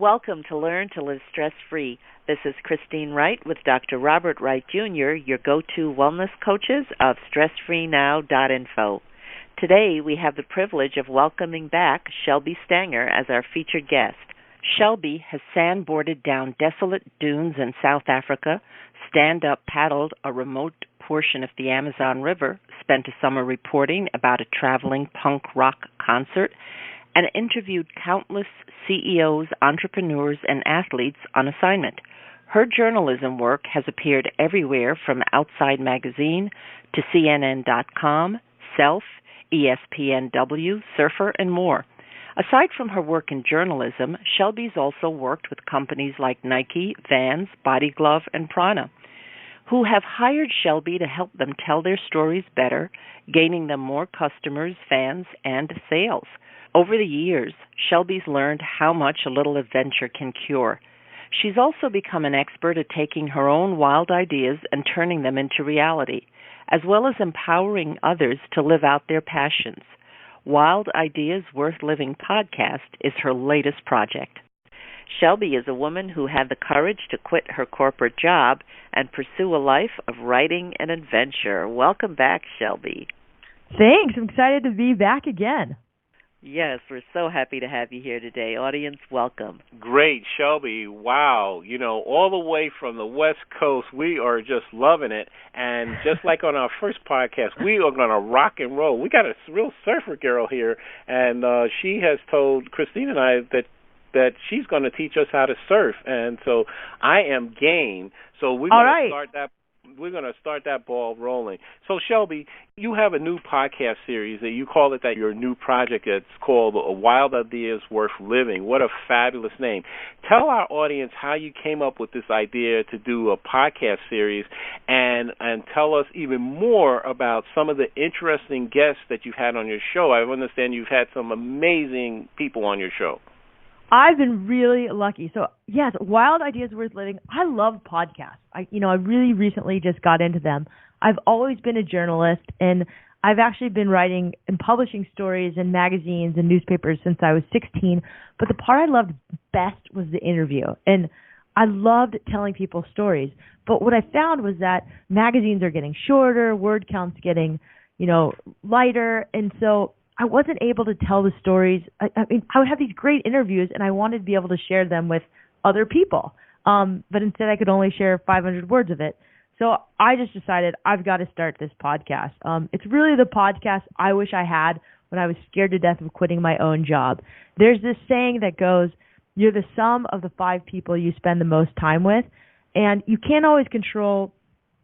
Welcome to Learn to Live Stress-Free. This is Christine Wright with Dr. Robert Wright Jr., your go-to wellness coaches of StressFreeNow.info. Today, we have the privilege of welcoming back Shelby Stanger as our featured guest. Shelby has sandboarded down desolate dunes in South Africa, stand-up paddled a remote portion of the Amazon River, spent a summer reporting about a traveling punk rock concert, and interviewed countless CEOs, entrepreneurs, and athletes on assignment. Her journalism work has appeared everywhere from Outside Magazine to CNN.com, Self, ESPNW, Surfer, and more. Aside from her work in journalism, Shelby's also worked with companies like Nike, Vans, Body Glove, and Prana, who have hired Shelby to help them tell their stories better, gaining them more customers, fans, and sales. Over the years, Shelby's learned how much a little adventure can cure. She's also become an expert at taking her own wild ideas and turning them into reality, as well as empowering others to live out their passions. Wild Ideas Worth Living podcast is her latest project. Shelby is a woman who had the courage to quit her corporate job and pursue a life of writing and adventure. Welcome back, Shelby. Thanks. I'm excited to be back again. Yes, we're so happy to have you here today. Audience, welcome. Great, Shelby. Wow. All the way from the West Coast, we are just loving it. And just like on our first podcast, we are going to rock and roll. We got a real surfer girl here, and she has told Christine and I that she's going to teach us how to surf. And so I am game. So we're going to start that. We're going to start that ball rolling. So, Shelby, you have a new podcast series that you call it your new project. It's called Wild Ideas Worth Living. What a fabulous name. Tell our audience how you came up with this idea to do a podcast series and tell us even more about some of the interesting guests that you've had on your show. I understand you've had some amazing people on your show. I've been really lucky. So, yes, Wild Ideas Worth Living. I love podcasts. I really recently just got into them. I've always been a journalist, and I've actually been writing and publishing stories in magazines and newspapers since I was 16. But the part I loved best was the interview, and I loved telling people stories. But what I found was that magazines are getting shorter, word count's getting, lighter, and so I wasn't able to tell the stories. I would have these great interviews, and I wanted to be able to share them with other people. But instead, I could only share 500 words of it. So I just decided I've got to start this podcast. It's really the podcast I wish I had when I was scared to death of quitting my own job. There's this saying that goes, you're the sum of the 5 people you spend the most time with, and you can't always control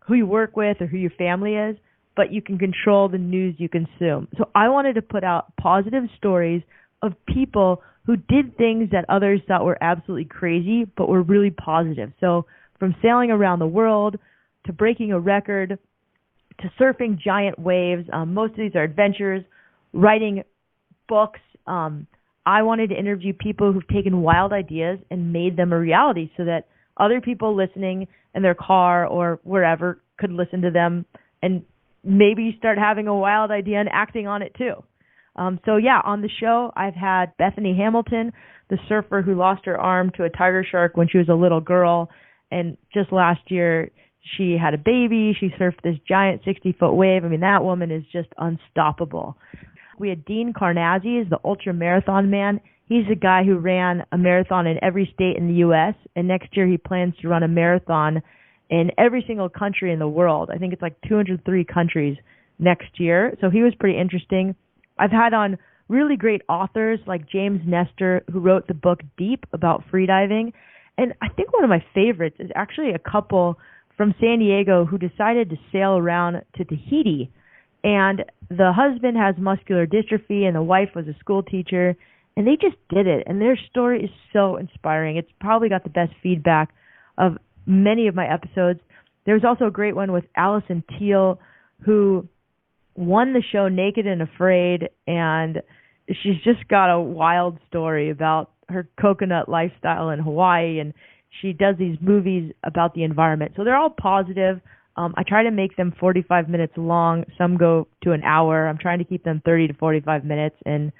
who you work with or who your family is, but you can control the news you consume. So I wanted to put out positive stories of people who did things that others thought were absolutely crazy, but were really positive. So from sailing around the world to breaking a record to surfing giant waves, most of these are adventures, writing books. I wanted to interview people who've taken wild ideas and made them a reality so that other people listening in their car or wherever could listen to them and maybe start having a wild idea and acting on it too. On the show, I've had Bethany Hamilton, the surfer who lost her arm to a tiger shark when she was a little girl. And just last year, she had a baby. She surfed this giant 60-foot wave. That woman is just unstoppable. We had Dean Karnazes, the ultra marathon man. He's a guy who ran a marathon in every state in the U.S., and next year he plans to run a marathon in every single country in the world. I think it's like 203 countries next year. So he was pretty interesting. I've had on really great authors like James Nestor, who wrote the book Deep about freediving. And I think one of my favorites is actually a couple from San Diego who decided to sail around to Tahiti. And the husband has muscular dystrophy and the wife was a school teacher. And they just did it. And their story is so inspiring. It's probably got the best feedback of many of my episodes. There's also a great one with Allison Teal, who won the show Naked and Afraid, and she's just got a wild story about her coconut lifestyle in Hawaii, and she does these movies about the environment. So they're all positive. I try to make them 45 minutes long. Some go to an hour. I'm trying to keep them 30 to 45 minutes. And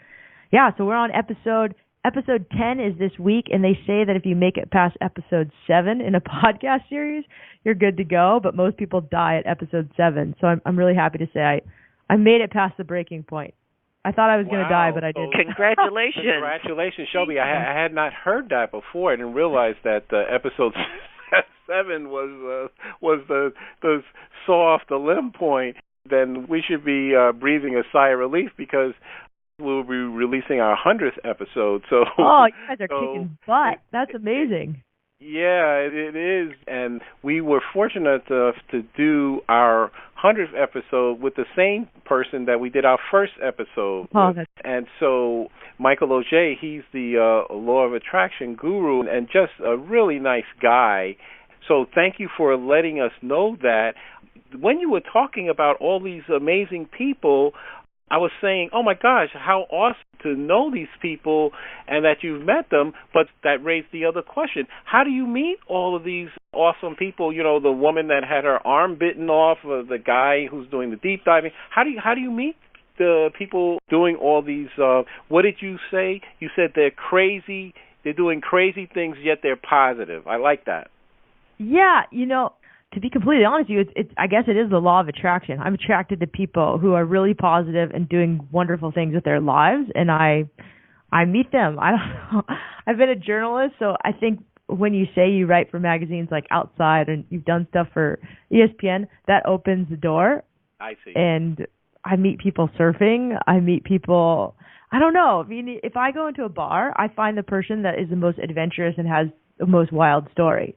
yeah, so we're on episode episode 10 is this week, and they say that if you make it past episode 7 in a podcast series, you're good to go, but most people die at episode 7. So I'm really happy to say I made it past the breaking point. I thought I was going to die, but I didn't. Congratulations. Congratulations, Shelby. I had not heard that before. I didn't realize that episode 7 was the saw off the limb point. Then we should be breathing a sigh of relief because we'll be releasing our 100th episode. So, you guys are kicking butt. That's amazing. Yeah, it is. And we were fortunate enough to do our 100th episode with the same person that we did our first episode with. And so Michael Auger, he's the law of attraction guru and just a really nice guy. So thank you for letting us know that. When you were talking about all these amazing people, I was saying, oh, my gosh, how awesome to know these people and that you've met them. But that raised the other question. How do you meet all of these awesome people? You know, the woman that had her arm bitten off, the guy who's doing the deep diving. How do you meet the people doing all these, what did you say? You said they're crazy. They're doing crazy things, yet they're positive. I like that. Yeah, you know, to be completely honest with you, it's I guess it is the law of attraction. I'm attracted to people who are really positive and doing wonderful things with their lives, and I meet them. I don't know. I've been a journalist, so I think when you say you write for magazines like Outside and you've done stuff for ESPN, that opens the door. I see. And I meet people surfing. I meet people. I don't know. I mean, if I go into a bar, I find the person that is the most adventurous and has the most wild story.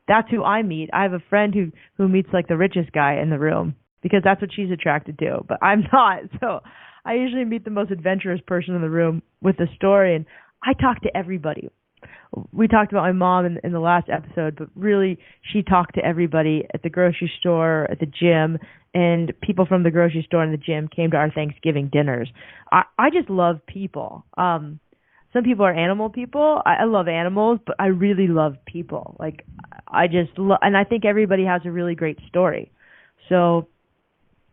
That's who I meet. I have a friend who meets like the richest guy in the room because that's what she's attracted to, but I'm not. So I usually meet the most adventurous person in the room with a story, and I talk to everybody. We talked about my mom in the last episode, but really she talked to everybody at the grocery store, at the gym, and people from the grocery store and the gym came to our Thanksgiving dinners. I just love people. Some people are animal people. I love animals, but I really love people. Like, I just and I think everybody has a really great story. So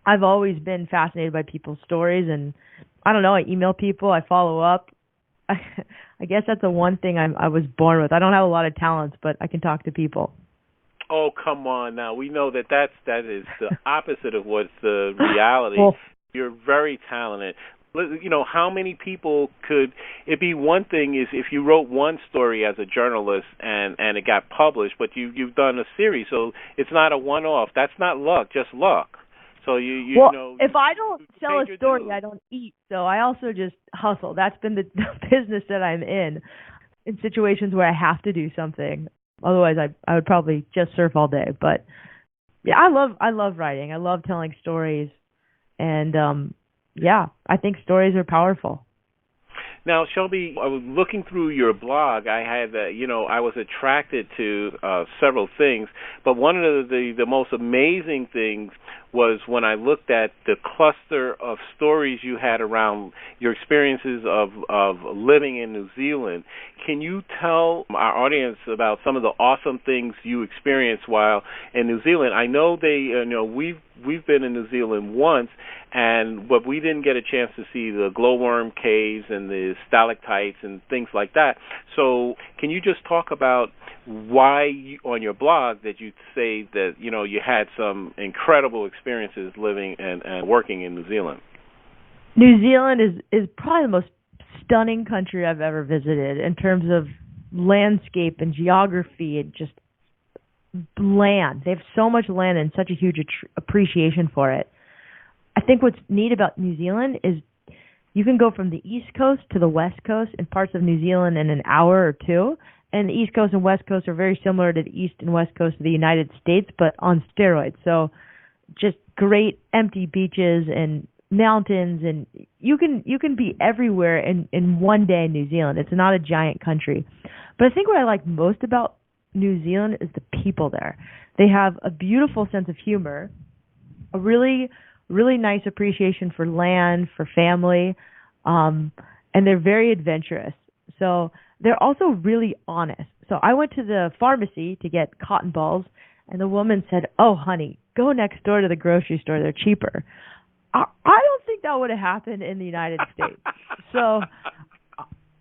I've always been fascinated by people's stories, and I don't know, I email people, I follow up. I guess that's the one thing I was born with. I don't have a lot of talents, but I can talk to people. Oh, come on now. We know that is the opposite of what's the reality. Well, you're very talented. You know, how many people could it be? One thing is if you wrote one story as a journalist and it got published, but you've done a series, so it's not a one-off. That's not luck, just luck. So you know. If I don't sell a story, I don't eat. So I also just hustle. That's been the business that I'm in situations where I have to do something. Otherwise, I would probably just surf all day. But yeah, I love writing. I love telling stories, and yeah, I think stories are powerful. Now, Shelby, I was looking through your blog. I had, I was attracted to several things, but one of the most amazing things was when I looked at the cluster of stories you had around your experiences of living in New Zealand. Can you tell our audience about some of the awesome things you experienced while in New Zealand? I know we've been in New Zealand once, but we didn't get a chance to see the glowworm caves and the stalactites and things like that. So can you just talk about why on your blog that you say that you had some incredible experiences living and working in New Zealand? New Zealand is probably the most stunning country I've ever visited in terms of landscape and geography and just land. They have so much land and such a huge appreciation for it. I think what's neat about New Zealand is you can go from the East Coast to the West Coast in parts of New Zealand in an hour or two. And the East Coast and West Coast are very similar to the East and West Coast of the United States, but on steroids. So just great empty beaches and mountains, and you can be everywhere in one day in New Zealand. It's not a giant country. But I think what I like most about New Zealand is the people there. They have a beautiful sense of humor, a really, really nice appreciation for land, for family, and they're very adventurous. So they're also really honest. So I went to the pharmacy to get cotton balls, and the woman said, "Oh, honey, go next door to the grocery store. They're cheaper." I don't think that would have happened in the United States. So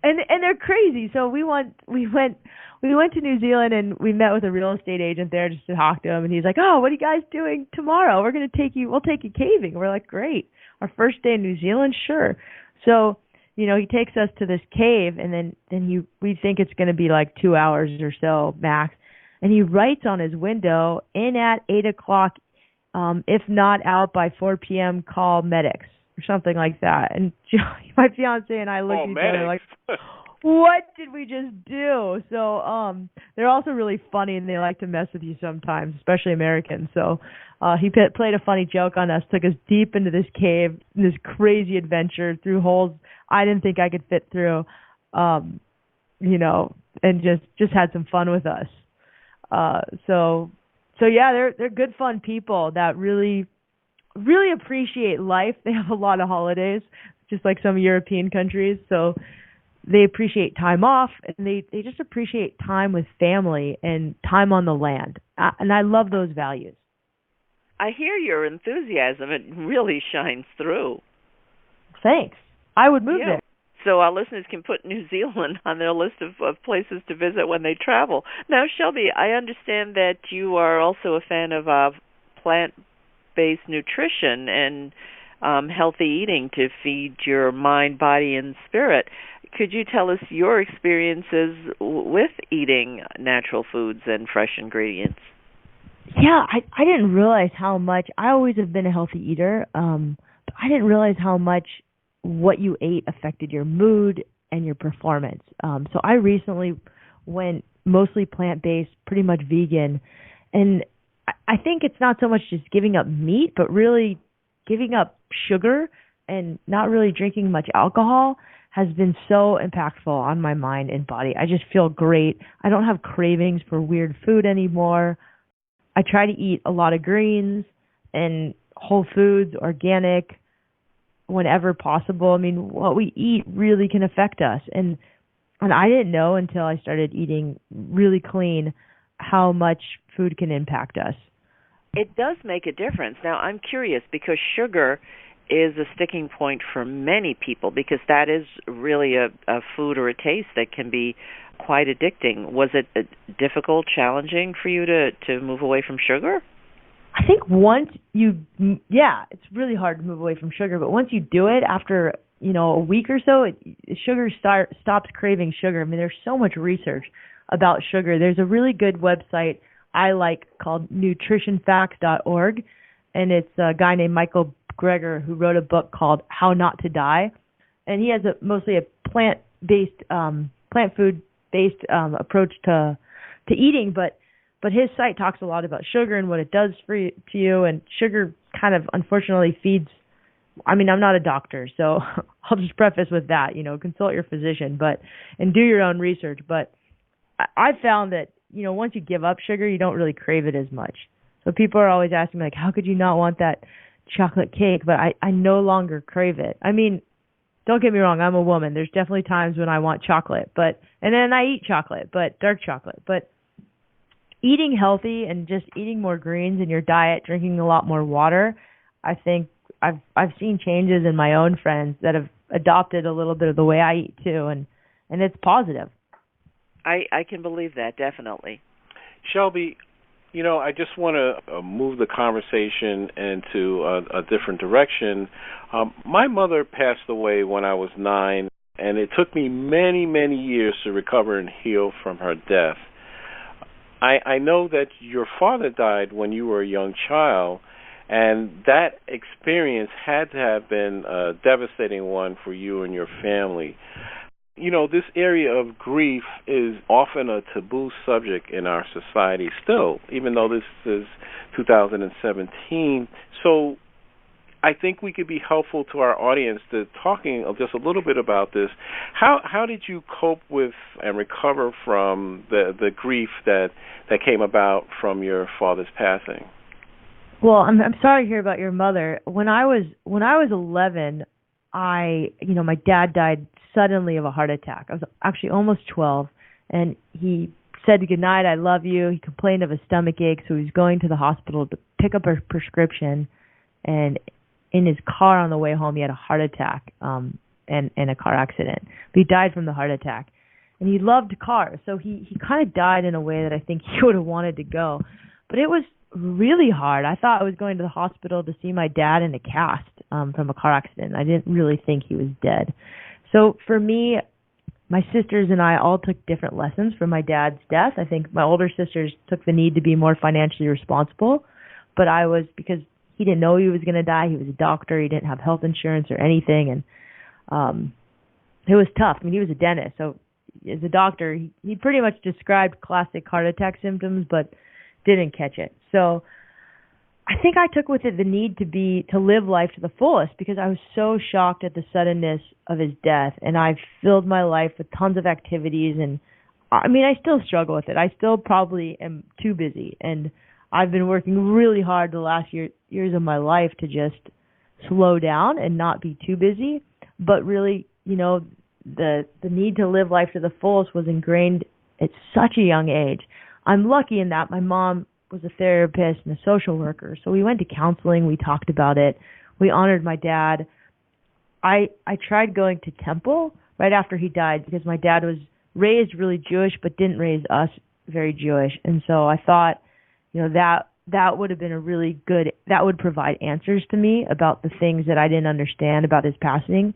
and they're crazy. So we went to New Zealand and we met with a real estate agent there just to talk to him. And he's like, "Oh, what are you guys doing tomorrow? We'll take you caving." We're like, "Great, our first day in New Zealand, sure." So he takes us to this cave, and then we think it's going to be like 2 hours or so max. And he writes on his window, "In at 8:00, if not out by 4 p.m., call medics," or something like that. And my fiance and I looked at each other like, what did we just do? So they're also really funny, and they like to mess with you sometimes, especially Americans. So he played a funny joke on us, took us deep into this cave, this crazy adventure through holes I didn't think I could fit through, and just had some fun with us. So yeah, they're good, fun people that really appreciate life. They have a lot of holidays, just like some European countries. So they appreciate time off, and they just appreciate time with family and time on the land. And I love those values. I hear your enthusiasm. It really shines through. Thanks. I would move there. So our listeners can put New Zealand on their list of places to visit when they travel. Now, Shelby, I understand that you are also a fan of plant-based nutrition and healthy eating to feed your mind, body, and spirit. Could you tell us your experiences with eating natural foods and fresh ingredients? Yeah, I didn't realize how much. I always have been a healthy eater, but I didn't realize how much what you ate affected your mood and your performance. So I recently went mostly plant-based, pretty much vegan, and I think it's not so much just giving up meat, but really giving up sugar and not really drinking much alcohol has been so impactful on my mind and body. I just feel great. I don't have cravings for weird food anymore. I try to eat a lot of greens and whole foods, organic, whenever possible. I mean, what we eat really can affect us. And I didn't know until I started eating really clean how much food can impact us. It does make a difference. Now, I'm curious because sugar is a sticking point for many people because that is really a food or a taste that can be quite addicting. Was it difficult, challenging for you to move away from sugar? I think it's really hard to move away from sugar, but once you do it, after a week or so, sugar stops craving sugar. I mean, there's so much research about sugar. There's a really good website I like called nutritionfacts.org, and it's a guy named Michael Greger who wrote a book called How Not to Die, and he has mostly a plant food based approach to eating, but his site talks a lot about sugar and what it does to you, and sugar kind of unfortunately feeds. I mean, I'm not a doctor, so I'll just preface with that, consult your physician, and do your own research. But I found that once you give up sugar, you don't really crave it as much. So people are always asking me, like, how could you not want that chocolate cake? But I no longer crave it. I mean, don't get me wrong, I'm a woman. There's definitely times when I want chocolate, and then I eat chocolate, but dark chocolate. But eating healthy and just eating more greens in your diet, drinking a lot more water, I think I've seen changes in my own friends that have adopted a little bit of the way I eat too, and it's positive. I can believe that, definitely. Shelby, I just want to move the conversation into a different direction. My mother passed away when I was 9, and it took me many, many years to recover and heal from her death. I know that your father died when you were a young child, and that experience had to have been a devastating one for you and your family. This area of grief is often a taboo subject in our society still, even though this is 2017. So I think we could be helpful to our audience to talking just a little bit about this. How did you cope with and recover from the grief that came about from your father's passing? Well, I'm sorry to hear about your mother. When I was 11, my dad died suddenly of a heart attack. I was actually almost 12, and he said goodnight, I love you. He complained of a stomach ache, so he was going to the hospital to pick up a prescription, and in his car on the way home, he had a heart attack. in a car accident. But he died from the heart attack. And he loved cars, so he kind of died in a way that I think he would have wanted to go. But it was really hard. I thought I was going to the hospital to see my dad in a cast from a car accident. I didn't really think he was dead. So for me, my sisters and I all took different lessons from my dad's death. I think my older sisters took the need to be more financially responsible, but I was, because he didn't know he was going to die. He was a doctor. He didn't have health insurance or anything, and it was tough. I mean, he was a dentist, so as a doctor, he pretty much described classic heart attack symptoms, but didn't catch it. So I think I took with it the need to live life to the fullest, because I was so shocked at the suddenness of his death, and I've filled my life with tons of activities, and I mean, I still struggle with it. I still probably am too busy, and I've been working really hard the last years of my life to just slow down and not be too busy, but really, the need to live life to the fullest was ingrained at such a young age. I'm lucky in that my mom was a therapist and a social worker, so we went to counseling, we talked about it, we honored my dad. I tried going to temple right after he died, because my dad was raised really Jewish but didn't raise us very Jewish, and so I thought, that would have been a really good, that would provide answers to me about the things that I didn't understand about his passing.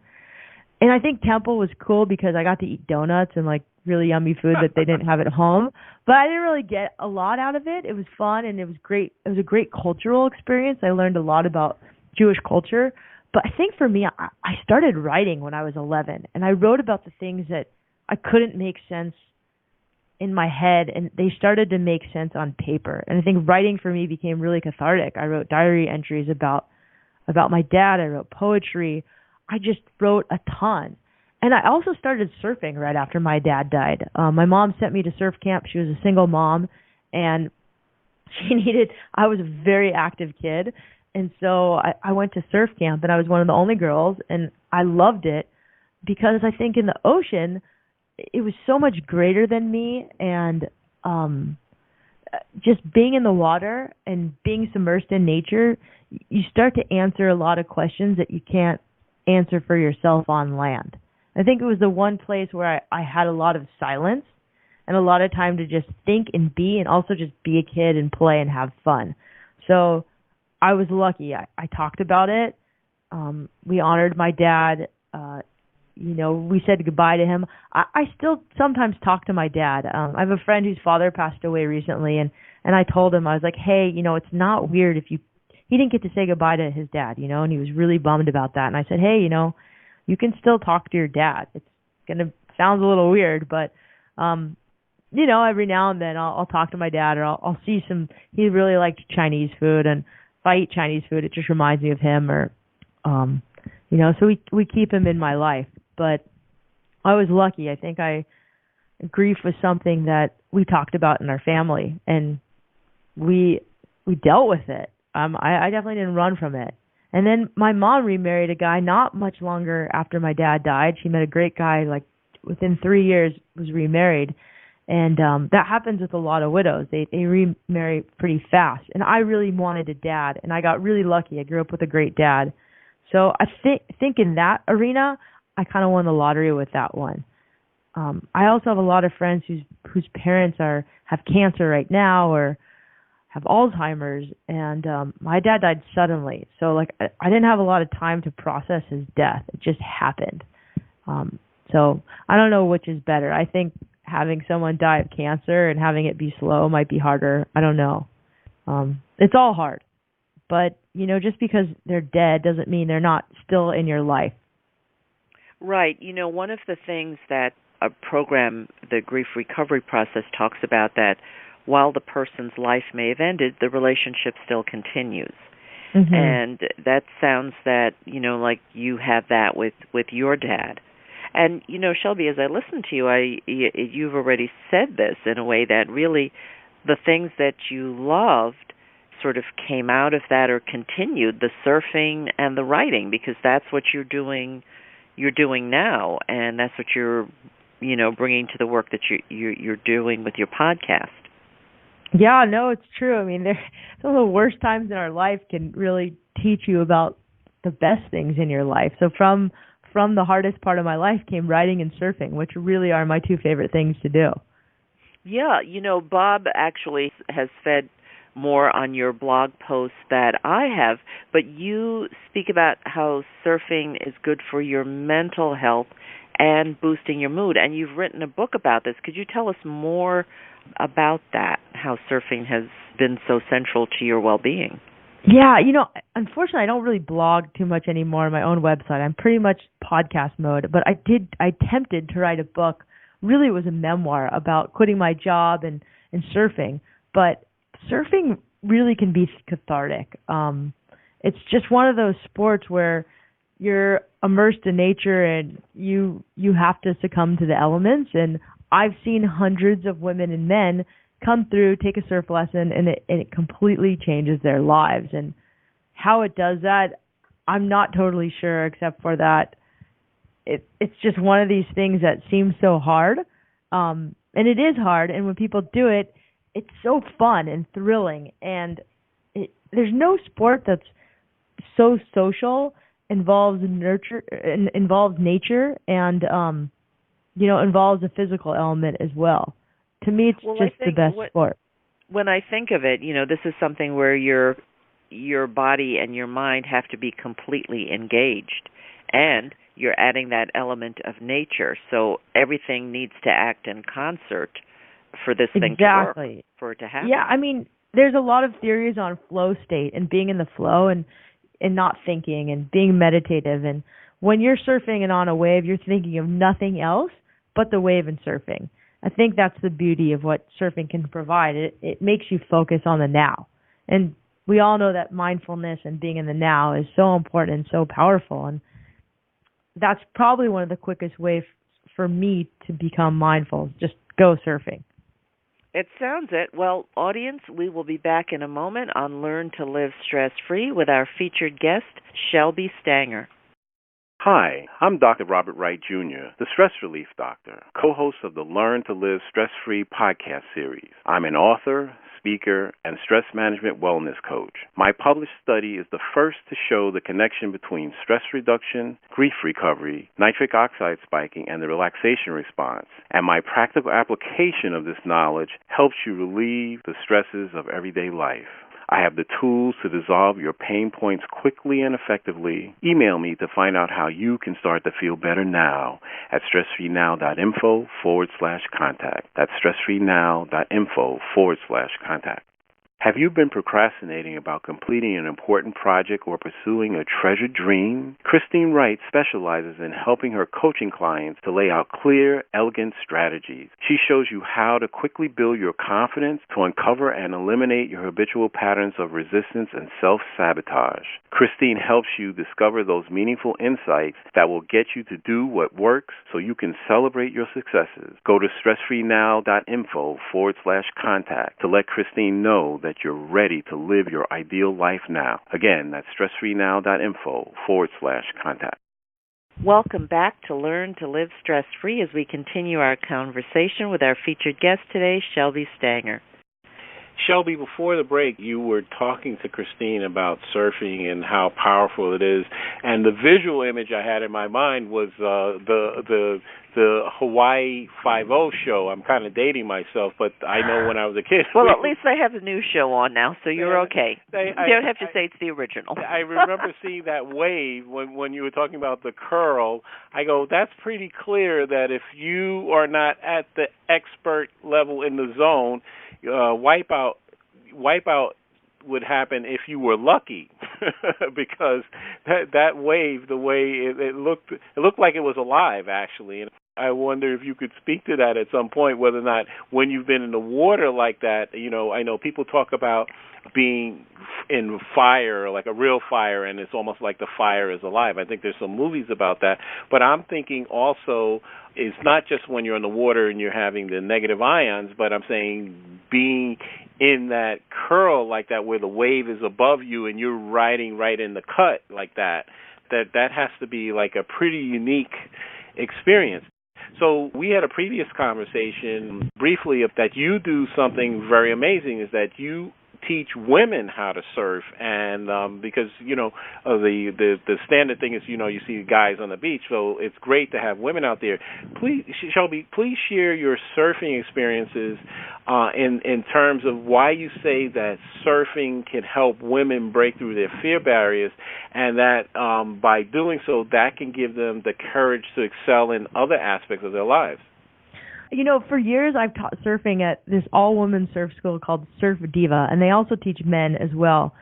And I think temple was cool because I got to eat donuts and like really yummy food that they didn't have at home. But I didn't really get a lot out of it. It was fun and it was great. It was a great cultural experience. I learned a lot about Jewish culture. But I think for me, I started writing when I was 11. And I wrote about the things that I couldn't make sense in my head. And they started to make sense on paper. And I think writing for me became really cathartic. I wrote diary entries about my dad. I wrote poetry. I just wrote a ton. And I also started surfing right after my dad died. My mom sent me to surf camp. She was a single mom, and I was a very active kid. And so I went to surf camp, and I was one of the only girls, and I loved it because I think in the ocean, it was so much greater than me. And just being in the water and being submersed in nature, you start to answer a lot of questions that you can't answer for yourself on land. I think it was the one place where I had a lot of silence and a lot of time to just think and be, and also just be a kid and play and have fun. So I was lucky. I talked about it. We honored my dad. We said goodbye to him. I still sometimes talk to my dad. I have a friend whose father passed away recently, and I told him, I was like, hey, it's not weird if he didn't get to say goodbye to his dad, and he was really bummed about that. And I said, hey, you can still talk to your dad. It's sounds a little weird, but, every now and then I'll talk to my dad, or I'll see he really liked Chinese food. And if I eat Chinese food, it just reminds me of him, or, so we keep him in my life. But I was lucky. I think grief was something that we talked about in our family, and we dealt with it. I definitely didn't run from it. And then my mom remarried a guy not much longer after my dad died. She met a great guy, like within 3 years was remarried. And that happens with a lot of widows. They remarry pretty fast. And I really wanted a dad, and I got really lucky. I grew up with a great dad. So I think in that arena, I kind of won the lottery with that one. I also have a lot of friends whose parents have cancer right now, or have Alzheimer's, and my dad died suddenly. So like I didn't have a lot of time to process his death. It just happened. So I don't know which is better. I think having someone die of cancer and having it be slow might be harder. I don't know. It's all hard. But, just because they're dead doesn't mean they're not still in your life. Right. One of the things that a program, the grief recovery process, talks about, that while the person's life may have ended, the relationship still continues. Mm-hmm. And that sounds that, like you have that with your dad. And, Shelby, as I listen to you, you've already said this in a way that really the things that you loved sort of came out of that, or continued, the surfing and the writing, because that's what you're doing now, and that's what you're, bringing to the work that you're doing with your podcast. Yeah, no, it's true. I mean, some of the worst times in our life can really teach you about the best things in your life. So from from the hardest part of my life came riding and surfing, which really are my two favorite things to do. Yeah, Bob actually has fed more on your blog posts that I have, but you speak about how surfing is good for your mental health and boosting your mood, and you've written a book about this. Could you tell us more about that, how surfing has been so central to your well-being? Yeah, unfortunately, I don't really blog too much anymore on my own website. I'm pretty much podcast mode, but I attempted to write a book. Really, it was a memoir about quitting my job and surfing, but surfing really can be cathartic. It's just one of those sports where you're immersed in nature and you have to succumb to the elements. And I've seen hundreds of women and men come through, take a surf lesson, and it completely changes their lives. And how it does that, I'm not totally sure, except for that it's just one of these things that seems so hard. And it is hard, and when people do it, it's so fun and thrilling. And there's no sport that's so social, involves nature, and involves a physical element as well. To me, it's just the best sport. When I think of it, this is something where your body and your mind have to be completely engaged, and you're adding that element of nature. So everything needs to act in concert for this thing to work, for it to happen. Yeah, I mean, there's a lot of theories on flow state and being in the flow and not thinking and being meditative. And when you're surfing and on a wave, you're thinking of nothing else but the wave and surfing. I think that's the beauty of what surfing can provide. It makes you focus on the now. And we all know that mindfulness and being in the now is so important and so powerful. And that's probably one of the quickest ways for me to become mindful, just go surfing. It sounds it. Well, audience, we will be back in a moment on Learn to Live Stress-Free with our featured guest, Shelby Stanger. Hi, I'm Dr. Robert Wright, Jr., the stress relief doctor, co-host of the Learn to Live Stress-Free podcast series. I'm an author, speaker, and stress management wellness coach. My published study is the first to show the connection between stress reduction, grief recovery, nitric oxide spiking, and the relaxation response. And my practical application of this knowledge helps you relieve the stresses of everyday life. I have the tools to dissolve your pain points quickly and effectively. Email me to find out how you can start to feel better now at stressfreenow.info/contact. That's stressfreenow.info/contact. Have you been procrastinating about completing an important project or pursuing a treasured dream? Christine Wright specializes in helping her coaching clients to lay out clear, elegant strategies. She shows you how to quickly build your confidence to uncover and eliminate your habitual patterns of resistance and self-sabotage. Christine helps you discover those meaningful insights that will get you to do what works so you can celebrate your successes. Go to stressfreenow.info/contact to let Christine know that you're ready to live your ideal life now. Again, that's stressfreenow.info/contact. Welcome back to Learn to Live Stress-Free as we continue our conversation with our featured guest today, Shelby Stanger. Shelby, before the break, you were talking to Christine about surfing and how powerful it is, and the visual image I had in my mind was the Hawaii Five-0 show. I'm kind of dating myself, but I know when I was a kid. Well, at least they have a new show on now, so you're okay. You don't have to say it's the original. I remember seeing that wave when you were talking about the curl. I go, that's pretty clear that if you are not at the expert level in the zone, wipeout would happen if you were lucky, because that wave, the way it looked like it was alive actually. And I wonder if you could speak to that at some point, whether or not when you've been in the water like that, I know people talk about being in fire, like a real fire, and it's almost like the fire is alive. I think there's some movies about that. But I'm thinking also it's not just when you're in the water and you're having the negative ions, but I'm saying being in that curl like that where the wave is above you and you're riding right in the cut like that has to be like a pretty unique experience. So we had a previous conversation briefly of that you do something very amazing, is that you teach women how to surf, and because the standard thing is you see guys on the beach, so it's great to have women out there. Please, Shelby, please share your surfing experiences in terms of why you say that surfing can help women break through their fear barriers, and that by doing so, that can give them the courage to excel in other aspects of their lives. For years I've taught surfing at this all-woman surf school called Surf Diva, and they also teach men as well.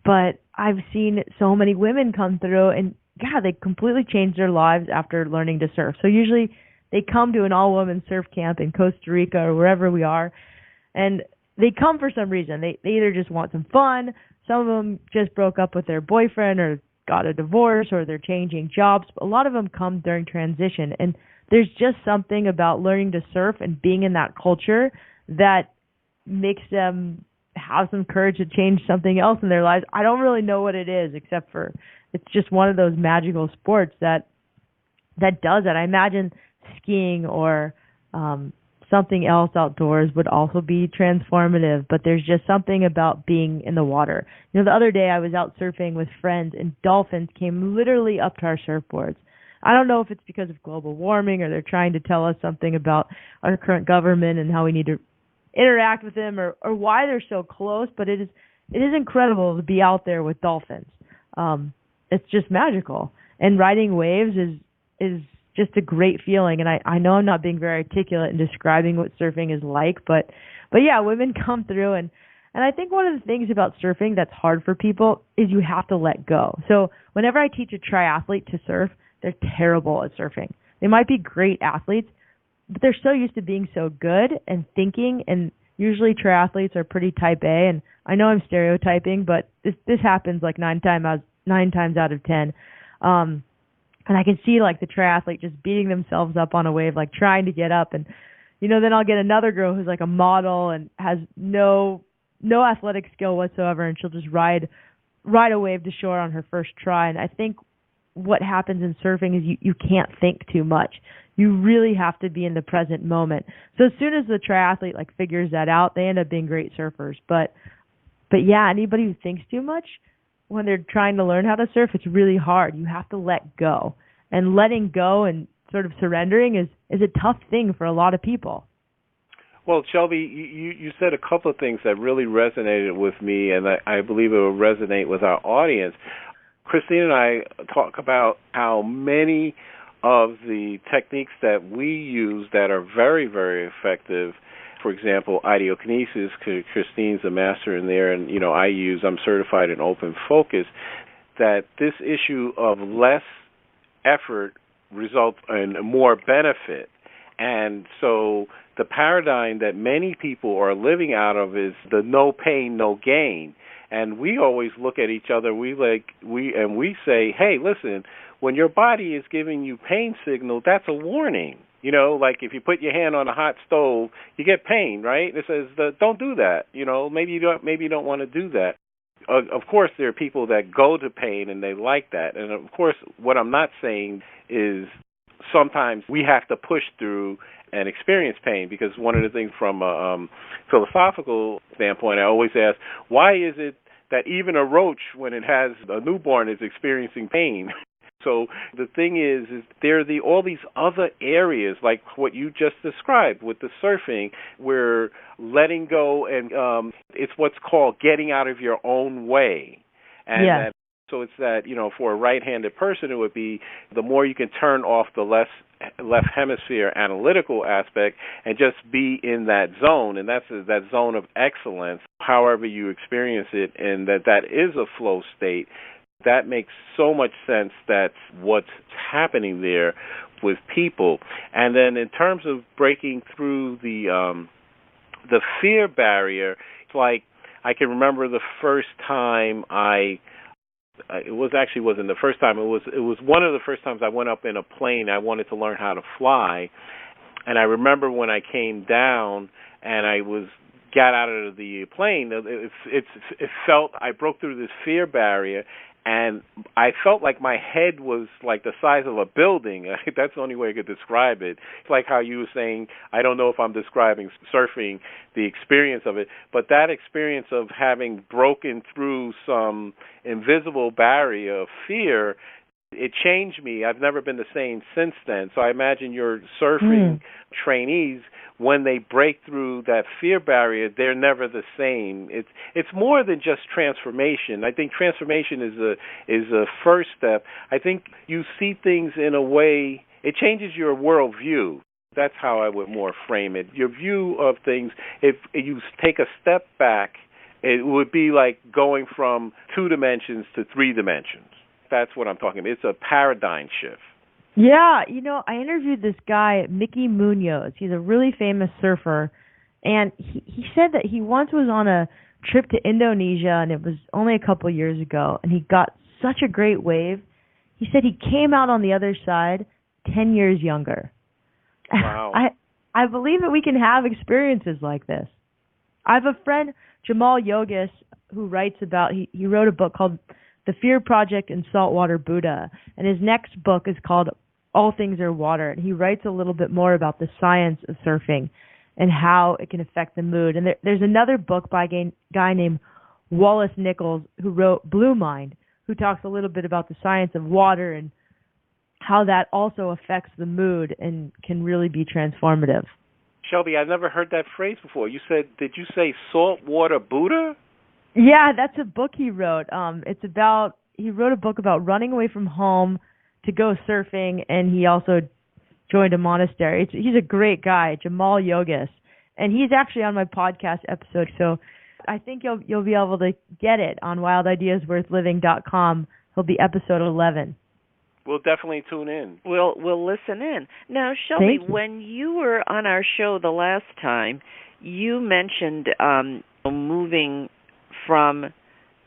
But I've seen so many women come through, and they completely change their lives after learning to surf. So usually they come to an all-woman surf camp in Costa Rica or wherever we are, and they come for some reason. They either just want some fun, some of them just broke up with their boyfriend or got a divorce, or they're changing jobs. A lot of them come during transition, and there's just something about learning to surf and being in that culture that makes them have some courage to change something else in their lives. I don't really know what it is, except for it's just one of those magical sports that does it. I imagine skiing or something else outdoors would also be transformative, but there's just something about being in the water. The other day I was out surfing with friends, and dolphins came literally up to our surfboards. I don't know if it's because of global warming or they're trying to tell us something about our current government and how we need to interact with them, or why they're so close, but it is incredible to be out there with dolphins. It's just magical. And riding waves is just a great feeling. And I know I'm not being very articulate in describing what surfing is like, but yeah, women come through, and I think one of the things about surfing that's hard for people is you have to let go. So whenever I teach a triathlete to surf, they're terrible at surfing. They might be great athletes, but they're so used to being so good and thinking, and usually triathletes are pretty type A, and I know I'm stereotyping, but this happens like 9 times out of 10. And I can see like the triathlete just beating themselves up on a wave, like trying to get up, and then I'll get another girl who's like a model and has no athletic skill whatsoever, and she'll just ride a wave to shore on her first try. And I think what happens in surfing is you can't think too much. You really have to be in the present moment. So as soon as the triathlete like figures that out, they end up being great surfers. But yeah, anybody who thinks too much when they're trying to learn how to surf, it's really hard. You have to let go. And letting go and sort of surrendering is a tough thing for a lot of people. Well, Shelby, you said a couple of things that really resonated with me, and I believe it will resonate with our audience. Christine and I talk about how many of the techniques that we use that are very, very effective, for example, ideokinesis, Christine's a master in there, and I'm certified in open focus, that this issue of less effort results in more benefit. And so the paradigm that many people are living out of is the no pain, no gain. And we always look at each other. We say, hey, listen, when your body is giving you pain signal, that's a warning. Like if you put your hand on a hot stove, you get pain, right? It says, don't do that. Maybe you don't want to do that. Of course, there are people that go to pain and they like that. And of course, what I'm not saying is sometimes we have to push through and experience pain, because one of the things from a philosophical standpoint, I always ask, why is it that even a roach, when it has a newborn, is experiencing pain? So the thing is there are all these other areas, like what you just described with the surfing, where letting go, and it's what's called getting out of your own way. And yeah. So it's that, for a right-handed person, it would be the more you can turn off the left hemisphere analytical aspect and just be in that zone, and that's that zone of excellence, however you experience it, and that is a flow state. That makes so much sense. That's what's happening there with people. And then in terms of breaking through the fear barrier, it's like I can remember the first time wasn't the first time. It was one of the first times I went up in a plane. I wanted to learn how to fly, and I remember when I came down and I got out of the plane. It felt I broke through this fear barrier, and I felt like my head was like the size of a building. That's the only way I could describe it. It's like how you were saying, I don't know if I'm describing surfing, the experience of it, but that experience of having broken through some invisible barrier of fear, it changed me. I've never been the same since then. So I imagine your surfing trainees, when they break through that fear barrier, they're never the same. It's more than just transformation. I think transformation is a first step. I think you see things in a way, it changes your worldview. That's how I would more frame it. Your view of things, if you take a step back, it would be like going from 2 dimensions to 3 dimensions. That's what I'm talking about. It's a paradigm shift. Yeah, I interviewed this guy, Mickey Munoz. He's a really famous surfer, and he said that he once was on a trip to Indonesia, and it was only a couple years ago, and he got such a great wave. He said he came out on the other side 10 years younger. Wow. I believe that we can have experiences like this. I have a friend, Jamal Yogis, who writes about, he wrote a book called The Fear Project and Saltwater Buddha, and his next book is called All Things Are Water, and he writes a little bit more about the science of surfing and how it can affect the mood. And there's another book by a guy named Wallace Nichols who wrote Blue Mind, who talks a little bit about the science of water and how that also affects the mood and can really be transformative. Shelby, I've never heard that phrase before. Did you say saltwater Buddha? Yeah, that's a book he wrote. He wrote a book about running away from home to go surfing, and he also joined a monastery. He's a great guy, Jamal Yogis, and he's actually on my podcast episode. So I think you'll be able to get it on wildideasworthliving.com. He'll be episode 11. We'll definitely tune in. We'll listen in. Now, Shelby, when you were on our show the last time, you mentioned moving from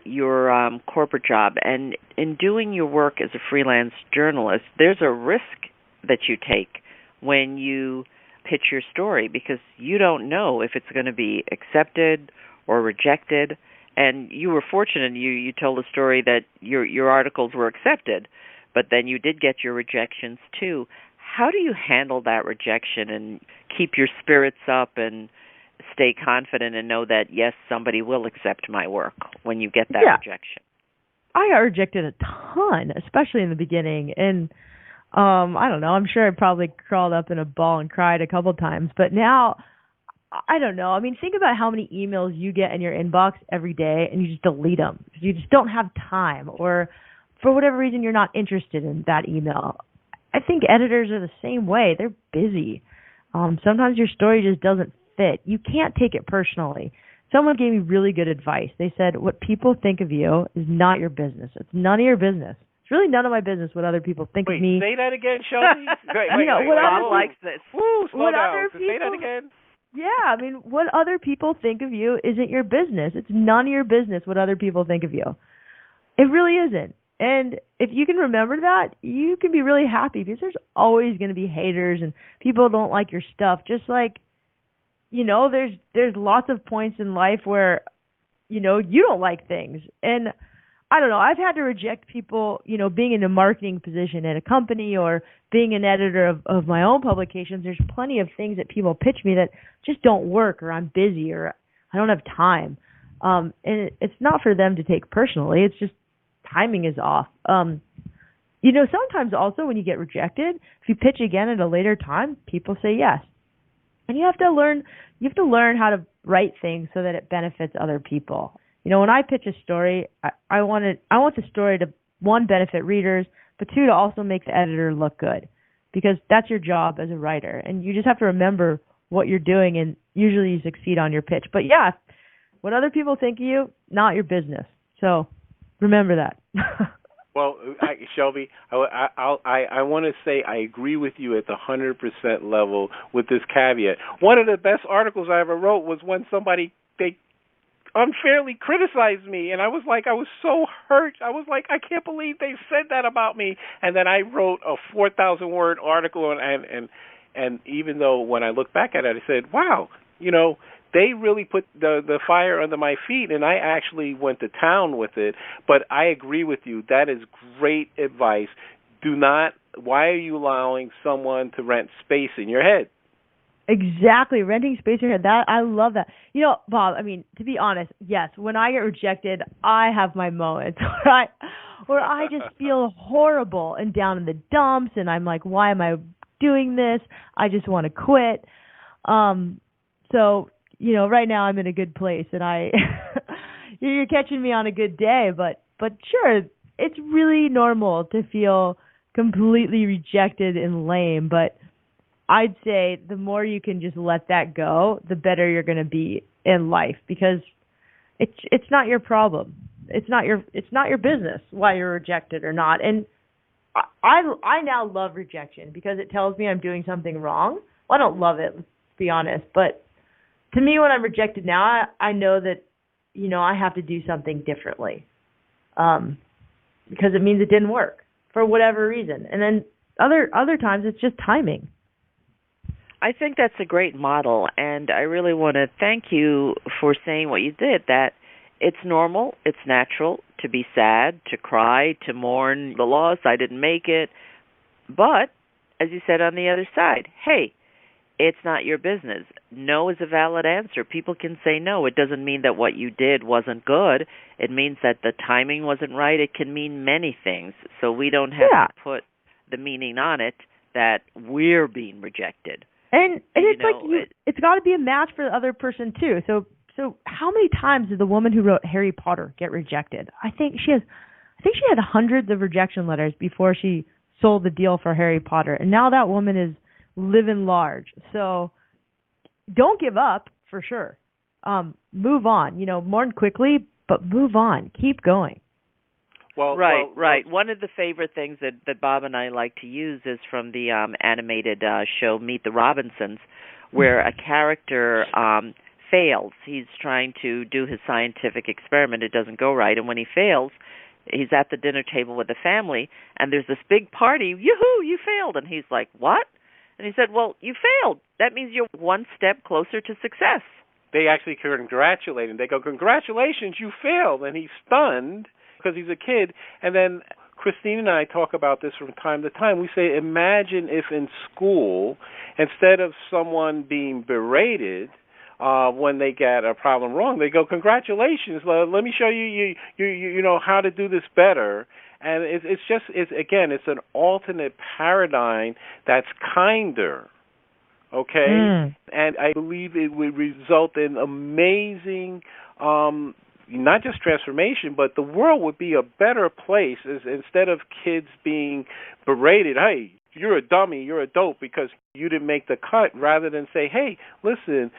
your corporate job, and in doing your work as a freelance journalist, there's a risk that you take when you pitch your story because you don't know if it's going to be accepted or rejected. And you were fortunate. You told a story that your articles were accepted, but then you did get your rejections too. How do you handle that rejection and keep your spirits up and stay confident and know that, yes, somebody will accept my work when you get that rejection? I got rejected a ton, especially in the beginning. And I don't know, I'm sure I probably crawled up in a ball and cried a couple times. But now, I don't know. I mean, think about how many emails you get in your inbox every day and you just delete them. You just don't have time, or for whatever reason you're not interested in that email. I think editors are the same way. They're busy. Sometimes your story just doesn't fit. You can't take it personally. Someone gave me really good advice. They said, what people think of you is not your business. It's none of your business. It's really none of my business what other people think of me. Say that again, Shelby. Bob likes this. Woo, slow down. Say that again. Yeah, I mean, what other people think of you isn't your business. It's none of your business what other people think of you. It really isn't. And if you can remember that, you can be really happy because there's always going to be haters and people don't like your stuff. Just like, there's lots of points in life where, you don't like things. And I don't know, I've had to reject people, being in a marketing position at a company or being an editor of my own publications. There's plenty of things that people pitch me that just don't work, or I'm busy, or I don't have time. And it's not for them to take personally. It's just timing is off. Sometimes also when you get rejected, if you pitch again at a later time, people say yes. And you have to learn how to write things so that it benefits other people. When I pitch a story, I want the story to, one, benefit readers, but two, to also make the editor look good, because that's your job as a writer. And you just have to remember what you're doing, and usually you succeed on your pitch. But yeah, what other people think of you, not your business. So remember that. Well, Shelby, I want to say I agree with you at the 100% level with this caveat. One of the best articles I ever wrote was when they unfairly criticized me, and I was so hurt. I was like, I can't believe they said that about me. And then I wrote a 4,000-word article, and even though when I look back at it, I said, wow, they really put the fire under my feet, and I actually went to town with it. But I agree with you. That is great advice. Do not. Why are you allowing someone to rent space in your head? Exactly, renting space in your head. That I love that. You know, Bob. I mean, to be honest, yes. When I get rejected, I have my moments where I just feel horrible and down in the dumps, and I'm like, why am I doing this? I just want to quit. So you know, right now I'm in a good place, and you're catching me on a good day. But sure, it's really normal to feel completely rejected and lame, but I'd say the more you can just let that go, the better you're going to be in life, because it's not your problem. It's not your business why you're rejected or not. And I now love rejection because it tells me I'm doing something wrong. Well, I don't love it, let's be honest, but to me, when I'm rejected now, I know that, you know, I have to do something differently, because it means it didn't work for whatever reason. And then other times it's just timing. I think that's a great model, and I really want to thank you for saying what you did, that it's normal, it's natural to be sad, to cry, to mourn the loss, I didn't make it. But, as you said on the other side, hey, it's not your business. No is a valid answer. People can say no. It doesn't mean that what you did wasn't good. It means that the timing wasn't right. It can mean many things. So we don't have to put the meaning on it that we're being rejected. And it's it's got to be a match for the other person too. So how many times did the woman who wrote Harry Potter get rejected? I think she had hundreds of rejection letters before she sold the deal for Harry Potter. And now that woman is living large. So don't give up, for sure. Move on. You know, mourn quickly, but move on. Keep going. Right. One of the favorite things that Bob and I like to use is from the animated show Meet the Robinsons, where a character fails. He's trying to do his scientific experiment. It doesn't go right. And when he fails, he's at the dinner table with the family, and there's this big party. Yoo-hoo, you failed. And he's like, what? And he said, well, you failed. That means you're one step closer to success. They actually congratulate him. They go, congratulations, you failed. And he's stunned because he's a kid. And then Christine and I talk about this from time to time. We say, imagine if in school, instead of someone being berated when they get a problem wrong, they go, congratulations, let me show you know how to do this better. And it's an alternate paradigm that's kinder, okay? And I believe it would result in amazing, not just transformation, but the world would be a better place instead of kids being berated, hey, you're a dummy, you're a dope because you didn't make the cut, rather than say, hey, listen,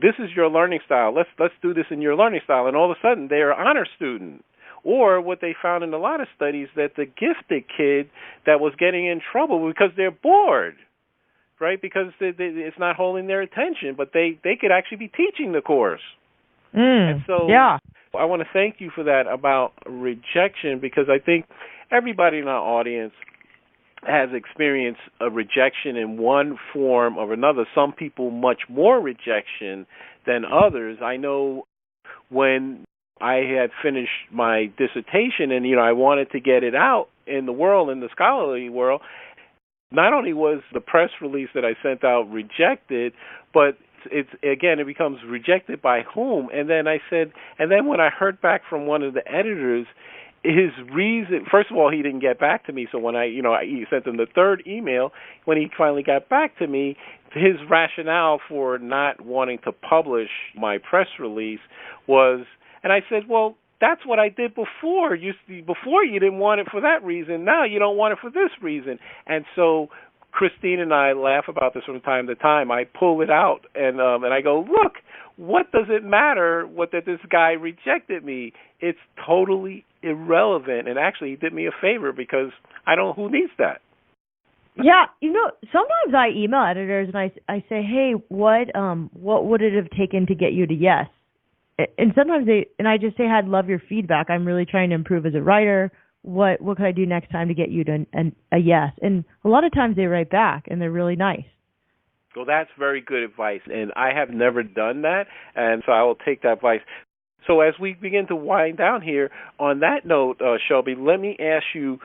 this is your learning style. Let's do this in your learning style. And all of a sudden, they're an honor student. Or what they found in a lot of studies, that the gifted kid that was getting in trouble because they're bored, right? Because it's not holding their attention, but they could actually be teaching the course. And so I want to thank you for that about rejection, because I think everybody in our audience has experienced a rejection in one form or another. Some people much more rejection than others. I know when I had finished my dissertation and, I wanted to get it out in the world, in the scholarly world, not only was the press release that I sent out rejected, but it becomes rejected by whom? And then when I heard back from one of the editors, his reason, first of all, he didn't get back to me. So when I sent him the third email, when he finally got back to me, his rationale for not wanting to publish my press release was, and I said, well, that's what I did before. Before you didn't want it for that reason. Now you don't want it for this reason. And so Christine and I laugh about this from time to time. I pull it out and I go, look, what does it matter that this guy rejected me? It's totally irrelevant. And actually, he did me a favor, because who needs that? Yeah, sometimes I email editors and I say, hey, what would it have taken to get you to yes? And sometimes I just say, I'd love your feedback. I'm really trying to improve as a writer. What can I do next time to get you to a yes? And a lot of times they write back and they're really nice. Well, that's very good advice, and I have never done that, and so I will take that advice. So as we begin to wind down here, on that note, Shelby, let me ask you,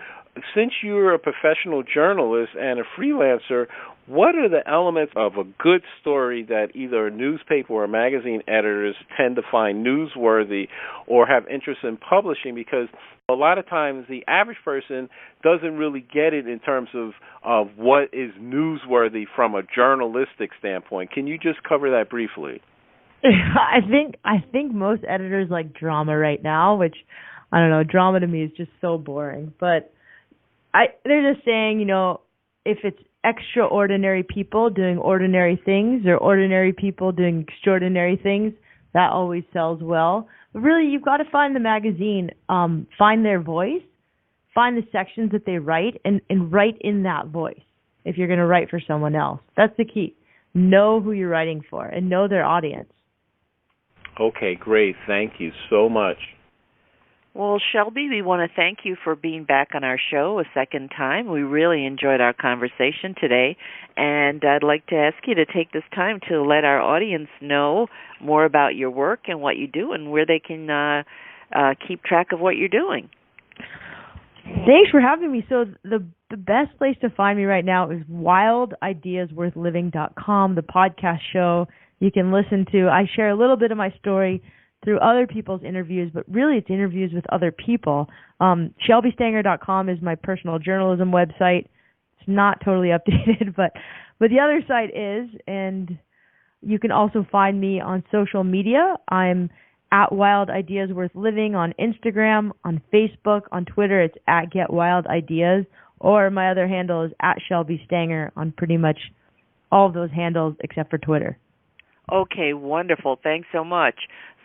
since you're a professional journalist and a freelancer, what are the elements of a good story that either a newspaper or magazine editors tend to find newsworthy or have interest in publishing? Because a lot of times the average person doesn't really get it in terms of what is newsworthy from a journalistic standpoint. Can you just cover that briefly? I think most editors like drama right now, which I don't know, drama to me is just so boring. But they're just saying, if it's extraordinary people doing ordinary things or ordinary people doing extraordinary things, that always sells well. But really, you've got to find the magazine, find their voice, find the sections that they write, and write in that voice if you're going to write for someone else. That's the key. Know who you're writing for and know their audience. Okay, great. Thank you so much. Well, Shelby, we want to thank you for being back on our show a second time. We really enjoyed our conversation today, and I'd like to ask you to take this time to let our audience know more about your work and what you do and where they can keep track of what you're doing. Thanks for having me. So the best place to find me right now is wildideasworthliving.com, the podcast show you can listen to. I share a little bit of my story through other people's interviews, but really it's interviews with other people. ShelbyStanger.com is my personal journalism website. It's not totally updated, but the other site is, and you can also find me on social media. I'm at Wild Ideas Worth Living on Instagram, on Facebook, on Twitter. It's at Get Wild Ideas, or my other handle is at Shelby Stanger on pretty much all of those handles except for Twitter. Okay, wonderful. Thanks so much.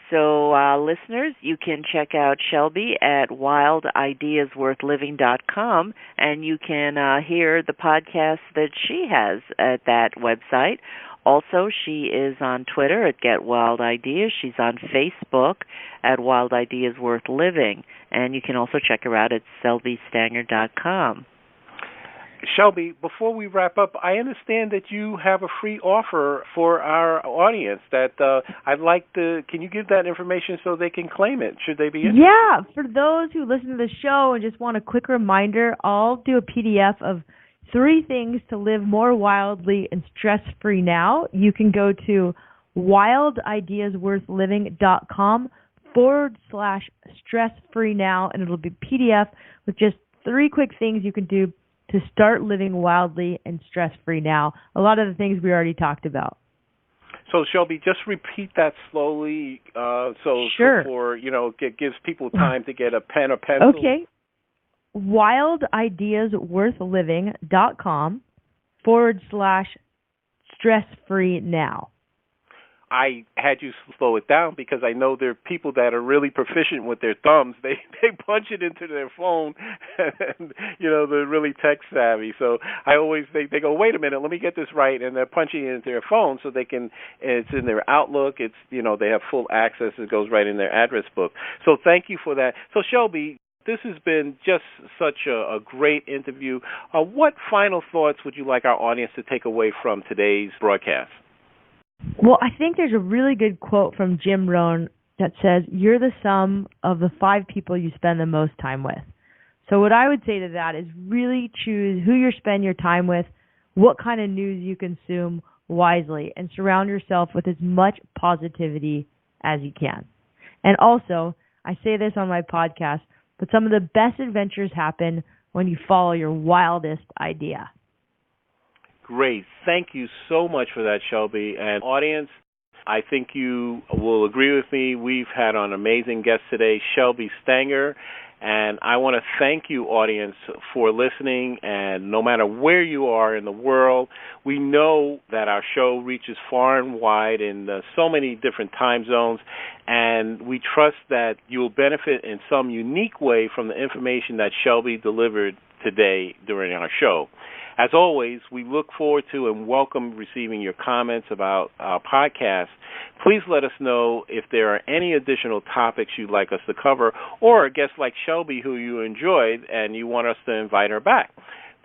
So, listeners, you can check out Shelby at wildideasworthliving.com, and you can hear the podcast that she has at that website. Also, she is on Twitter at Get Wild Ideas. She's on Facebook at Wild Ideas Worth Living, and you can also check her out at shelbystanger.com. Shelby, before we wrap up, I understand that you have a free offer for our audience that I'd like to, can you give that information so they can claim it, should they be interested? Yeah, for those who listen to the show and just want a quick reminder, I'll do a PDF of 3 things to live more wildly and stress-free now. You can go to wildideasworthliving.com/stress-free now, and it'll be PDF with just 3 quick things you can do to start living wildly and stress-free now. A lot of the things we already talked about. So, Shelby, just repeat that slowly Sure. for, it gives people time to get a pen or pencil. Okay. wildideasworthliving.com/stress-free now. I had you slow it down because I know there are people that are really proficient with their thumbs. They punch it into their phone, and they're really tech savvy. So I always they go, wait a minute, let me get this right, and they're punching it into their phone so they can. It's in their Outlook. It's they have full access. It goes right in their address book. So thank you for that. So Shelby, this has been just such a great interview. What final thoughts would you like our audience to take away from today's broadcast? Well, I think there's a really good quote from Jim Rohn that says, you're the sum of the 5 people you spend the most time with. So what I would say to that is really choose who you spend your time with, what kind of news you consume wisely, and surround yourself with as much positivity as you can. And also, I say this on my podcast, but some of the best adventures happen when you follow your wildest idea. Great. Thank you so much for that, Shelby. And audience, I think you will agree with me. We've had an amazing guest today, Shelby Stanger. And I want to thank you, audience, for listening. And no matter where you are in the world, we know that our show reaches far and wide in so many different time zones. And we trust that you'll benefit in some unique way from the information that Shelby delivered today during our show. As always, we look forward to and welcome receiving your comments about our podcast. Please let us know if there are any additional topics you'd like us to cover, or a guest like Shelby who you enjoyed and you want us to invite her back.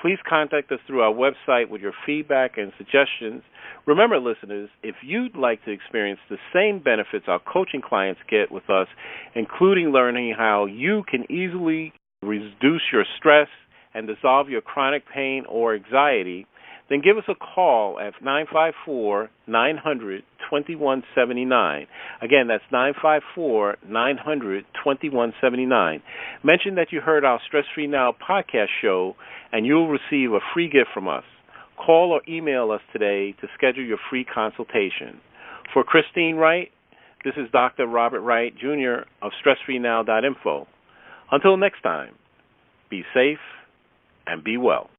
Please contact us through our website with your feedback and suggestions. Remember, listeners, if you'd like to experience the same benefits our coaching clients get with us, including learning how you can easily reduce your stress and dissolve your chronic pain or anxiety, then give us a call at 954-900-2179. Again, that's 954-900-2179. Mention that you heard our Stress Free Now podcast show, and you'll receive a free gift from us. Call or email us today to schedule your free consultation. For Christine Wright, this is Dr. Robert Wright, Jr. of StressFreeNow.info. Until next time, be safe and be well.